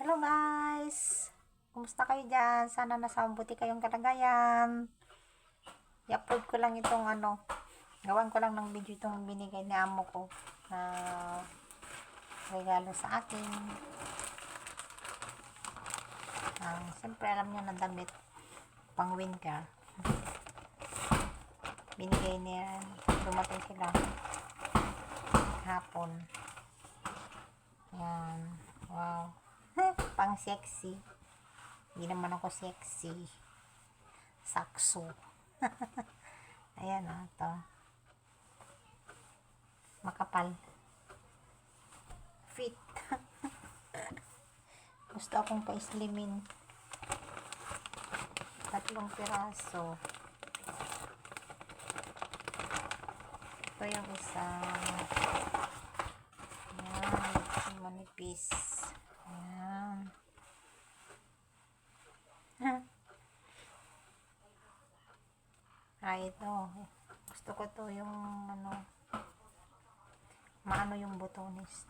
Hello guys! Kumusta kayo dyan? Sana nasa mabuti kayong kalagayan. I-upload ko lang itong gawan ko lang ng video itong binigay ni amo ko na regalo sa akin. Siyempre alam niyo na damit pang winter. Binigay niya, dumating sila hapon. Yan. Wow. Pang sexy. Hindi naman ako sexy. Sakso. Ayan ito. Makapal. Fit. Gusto akong pa-slimin. 3 piraso. Ito yung isa. Ayan. Manipis. Ayan. Ito. Gusto ko to yung maano yung botones.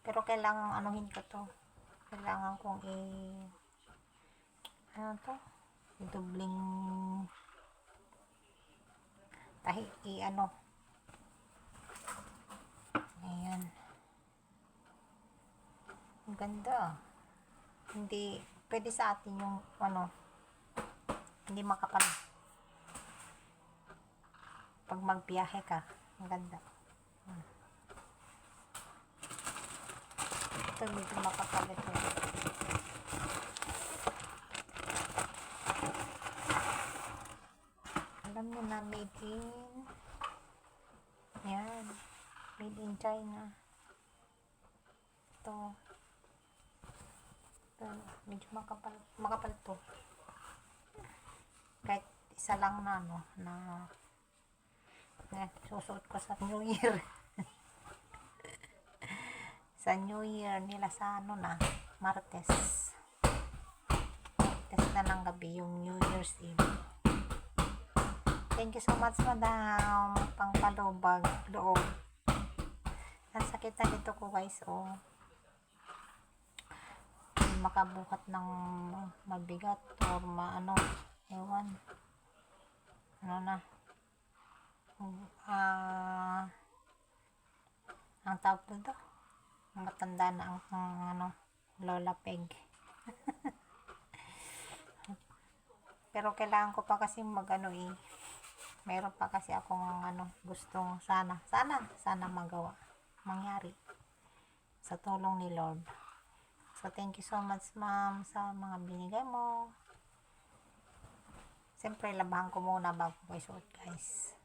Pero kailangan anuhin ko to. Kailangan kong dubling ayan. Ang ganda. Hindi, pwede sa atin yung hindi makapal. Pag magbiyahe ka, ang ganda. Ito medyo makapal ito. Alam mo na, made in China. Ito medyo makapal to. Kahit isa lang na susuot ko sa New Year. Sa New Year nila sa Martes na ng gabi yung New Year's Eve. Thank you so much, madam. Pangpalubag loob. Ang sakit na dito ko, guys. Makabuhat ng mabigat or ewan. Ang tawag dito, matanda na ang lola peg. Pero kailangan ko pa kasi mayroon pa kasi akong gustong sana mangyari sa tulong ni Lord. So thank you so much, ma'am, sa mga binigay mo. Siyempre labahan ko muna bago ko isuot, guys.